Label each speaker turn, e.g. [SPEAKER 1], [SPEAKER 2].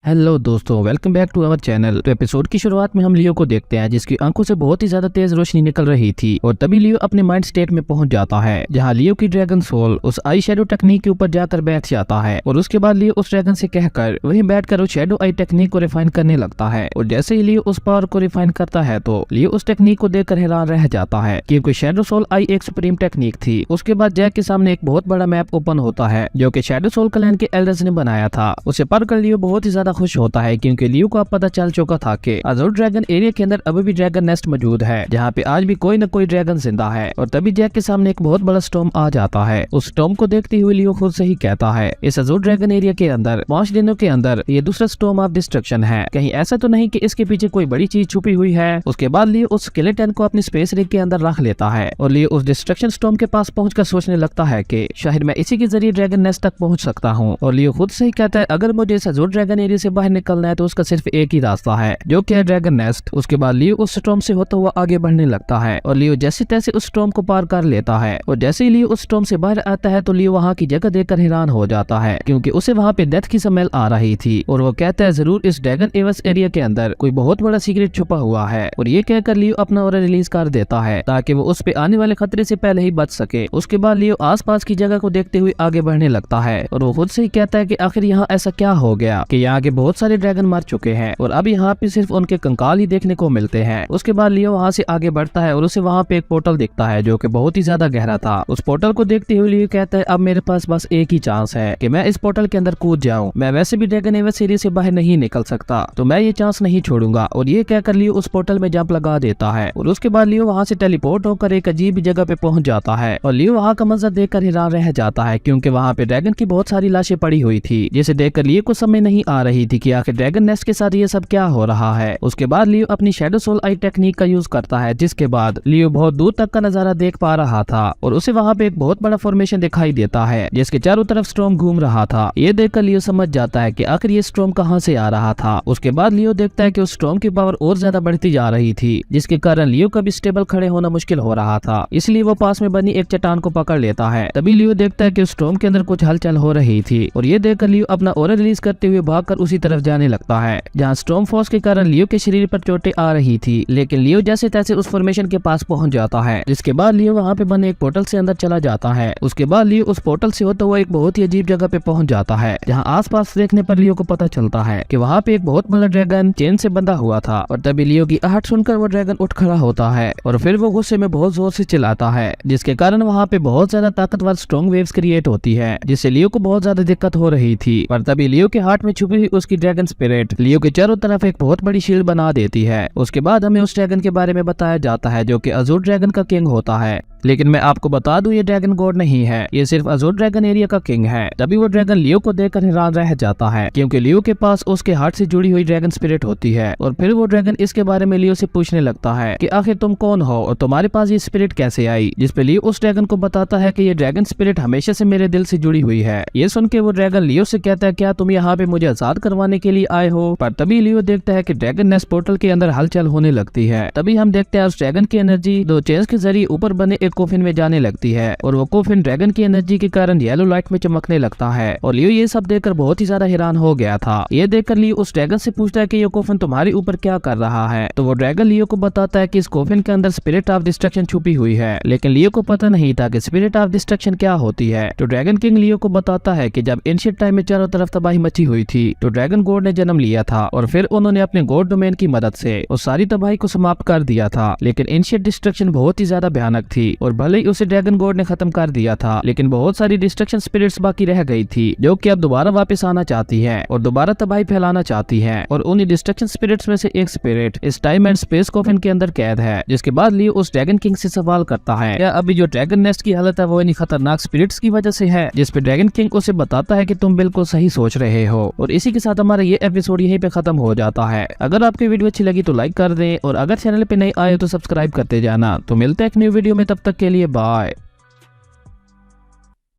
[SPEAKER 1] Hello दोस्तों, welcome back to our channel. तो episode की शुरुआत में हम लियो को देखते हैं जिसकी आंखों से बहुत ही ज्यादा तेज रोशनी निकल रही थी और तभी लियो अपने माइंड स्टेट में पहुंच जाता है जहां लियो की ड्रैगन सोल उस आई शेडो टेक्निक के ऊपर जाकर बैठ जाता है और उसके बाद लियो उस ड्रैगन से कहकर वहीं बैठकर उस शेडो आई टेक्निक को रिफाइन करने लगता है। और जैसे ही लियो उस पावर को रिफाइन करता है तो लियो उस टेक्निक को देखकर हैरान रह जाता है क्योंकि शेडो सोल आई एक सुप्रीम टेक्निक थी। उसके बाद जैक के सामने एक बहुत बड़ा मैप ओपन होता है जो कि शेडो सोल क्लैन के एल्डर्स ने बनाया था। उसे पढ़कर लियो बहुत ही ज्यादा खुश होता है क्योंकि लियो को अब पता चल चुका था कि अजूर ड्रैगन एरिया के अंदर अभी भी ड्रैगन नेस्ट मौजूद है जहाँ पे आज भी कोई न कोई ड्रैगन जिंदा है। और तभी जैक के सामने एक बहुत बड़ा स्टॉर्म आ जाता है। उस स्टॉर्म को देखते हुए लियो खुद से ही कहता है इस अजूर ड्रैगन एरिया के अंदर 5 दिनों के अंदर ये दूसरा स्टॉर्म ऑफ डिस्ट्रक्शन है। कहीं ऐसा तो नहीं कि इसके पीछे कोई बड़ी चीज छुपी हुई है। उसके बाद लियो उस स्केलेटन को अपनी स्पेस रिग के अंदर रख लेता है और लियो उस डिस्ट्रक्शन स्टॉर्म के पास पहुंचकर सोचने लगता है कि शायद मैं इसी के जरिए ड्रैगन नेस्ट तक पहुंच सकता हूं। और लियो खुद से ही कहता है अगर मुझे इस अजूर ड्रैगन एरिया से बाहर निकलना है तो उसका सिर्फ एक ही रास्ता है जो कि है ड्रैगन नेस्ट। उसके बाद लियो उस स्टॉर्म से होता हुआ आगे बढ़ने लगता है और लियो जैसे तैसे उस स्टॉर्म को पार कर लेता है। और जैसे ही लियो उस स्टॉर्म से बाहर आता है तो लियो वहाँ की जगह देखकर हैरान हो जाता है क्योंकि उसे वहाँ पे डेथ की स्मेल आ रही थी। और वो कहता है जरूर इस ड्रैगन एवस एरिया के अंदर कोई बहुत बड़ा सीक्रेट छुपा हुआ है। और ये कहकर लियो अपना ऑरा रिलीज कर देता है ताकि वो उस पे आने वाले खतरे से पहले ही बच सके। उसके बाद लियो आसपास की जगह को देखते हुए आगे बढ़ने लगता है और वो खुद से ही कहता है कि आखिर यहाँ ऐसा क्या हो गया कि यहाँ के बहुत सारे ड्रैगन मर चुके हैं और अब यहाँ पे सिर्फ उनके कंकाल ही देखने को मिलते हैं। उसके बाद लियो वहाँ से आगे बढ़ता है और उसे वहाँ पे एक पोर्टल दिखता है जो कि बहुत ही ज्यादा गहरा था। उस पोर्टल को देखते हुए लियो कहता है अब मेरे पास बस एक ही चांस है कि मैं इस पोर्टल के अंदर कूद जाऊं। मैं वैसे भी ड्रैगन एवस एरिया से बाहर नहीं निकल सकता तो मैं ये चांस नहीं छोड़ूंगा। और ये कहकर लियो उस पोर्टल में जंप लगा देता है और उसके बाद लियो वहाँ से टेलीपोर्ट होकर एक अजीब जगह पे पहुंच जाता है। और लियो वहाँ का मंजर देखकर हैरान रह जाता है क्योंकि वहाँ पे ड्रैगन की बहुत सारी लाशें पड़ी हुई थी जिसे देखकर लियो को समझ नहीं आ रही थी कि आखिर ड्रैगन नेस्ट के साथ ये सब क्या हो रहा है। उसके बाद लियो अपनी शेडो सोल आई टेक्निक का यूज करता है जिसके बाद लियो बहुत दूर तक का नजारा देख पा रहा था और उसे वहाँ पे एक बहुत बड़ा फॉर्मेशन दिखाई देता है जिसके चारों तरफ स्टॉर्म घूम रहा था। ये देखकर लियो समझ जाता है कि आखिर ये स्टॉर्म कहाँ से आ रहा था। उसके बाद लियो देखता है कि उस स्टॉर्म की पावर और ज्यादा बढ़ती जा रही थी जिसके कारण लियो का भी स्टेबल खड़े होना मुश्किल हो रहा था। इसलिए वो पास में बनी एक चट्टान को पकड़ लेता है। तभी लियो देखता है कि उस स्टॉर्म के अंदर कुछ हलचल हो रही थी और ये देखकर लियो अपना ऑरा रिलीज करते हुए भागकर उसी तरफ जाने लगता है जहाँ स्टॉर्म फोर्स के कारण लियो के शरीर पर चोटें आ रही थी। लेकिन लियो जैसे तैसे उस फॉर्मेशन के पास पहुंच जाता है जिसके बाद लियो वहाँ पे बने एक पोर्टल से अंदर चला जाता है। उसके बाद लियो उस पोर्टल से होता हुआ एक बहुत ही अजीब जगह पे पहुंच जाता है जहाँ आसपास देखने पर लियो को पता चलता है कि वहाँ पे एक बहुत बड़ा ड्रैगन चेन से बंधा हुआ था। और तभी लियो की आहट सुनकर वो ड्रैगन उठ खड़ा होता है और फिर वो गुस्से में बहुत जोर से चिल्लाता है जिसके कारण वहाँ पे बहुत ज्यादा ताकतवर स्ट्रॉन्ग वेव्स क्रिएट होती है जिससे लियो को बहुत ज्यादा दिक्कत हो रही थी। पर तभी लियो के हार्ट में छुपी हुई उसकी ड्रैगन स्पिरिट लियो के चारों तरफ एक बहुत बड़ी शील्ड बना देती है। उसके बाद हमें उस ड्रैगन के बारे में बताया जाता है जो कि अजूर ड्रैगन का किंग होता है। लेकिन मैं आपको बता दूं ये ड्रैगन गॉड नहीं है, ये सिर्फ अजूर ड्रैगन एरिया का किंग है। तभी वो ड्रैगन लियो को देखकर हैरान रह जाता है क्योंकि लियो के पास उसके हार्ट से जुड़ी हुई ड्रैगन स्पिरिट होती है। और फिर वो ड्रैगन इसके बारे में लियो से पूछने लगता है कि आखिर तुम कौन हो और तुम्हारे पास ये स्पिरिट कैसे आई। जिस पे लियो उस ड्रैगन को बताता है कि ये ड्रैगन स्पिरिट हमेशा से मेरे दिल से जुड़ी हुई है। ये सुन के वो ड्रैगन लियो से कहता है क्या तुम यहाँ पे मुझे आजाद करवाने के लिए आए हो। पर तभी लियो देखता है कि ड्रैगन नेस्ट पोर्टल के अंदर हलचल होने लगती है। तभी हम देखते हैं उस ड्रैगन की एनर्जी 2 चेन्स के जरिए ऊपर बने एक कोफिन में जाने लगती है और वो कोफिन ड्रैगन की एनर्जी के कारण येलो लाइट में चमकने लगता है। और लियो ये सब देखकर बहुत ही ज्यादा हैरान हो गया था। ये देखकर लियो उस ड्रैगन से पूछता है कि ये कोफिन तुम्हारे ऊपर क्या कर रहा है। तो वो ड्रैगन लियो को बताता है कि इस कोफिन के अंदर स्पिरिट ऑफ डिस्ट्रक्शन छुपी हुई है। लेकिन लियो को पता नहीं था कि स्पिरिट ऑफ डिस्ट्रक्शन क्या होती है। तो ड्रैगन किंग लियो को बताता है कि जब एंशिएंट टाइम में चारों तरफ तबाही मची हुई थी तो ड्रैगन गॉड ने जन्म लिया था और फिर उन्होंने अपने गॉड डोमेन की मदद से उस सारी तबाही को समाप्त कर दिया था। लेकिन एंशिएंट डिस्ट्रक्शन बहुत ही ज्यादा भयानक थी और भले ही उसे ड्रैगन गॉड ने खत्म कर दिया था लेकिन बहुत सारी डिस्ट्रक्शन स्पिरिट्स बाकी रह गई थी जो कि अब दोबारा वापस आना चाहती है और दोबारा तबाही फैलाना चाहती है। और उन्हीं डिस्ट्रक्शन स्पिरिट्स में से एक स्पिरिट इस टाइम एंड स्पेस कोफिन के अंदर कैद है। जिसके बाद लियो उस ड्रैगन किंग से सवाल करता है क्या अभी जो ड्रैगन नेस्ट की हालत है वो इन्हीं खतरनाक स्पिरिट्स की वजह से है। जिस पे ड्रैगन किंग उसे बताता है कि तुम बिल्कुल सही सोच रहे हो। और इसी के साथ हमारा ये एपिसोड यहीं पे खत्म हो जाता है। अगर आपकी वीडियो अच्छी लगी तो लाइक कर दें और अगर चैनल पे नए आए तो सब्सक्राइब करते जाना। तो मिलते हैं एक न्यू वीडियो में, तब तक के लिए बाय।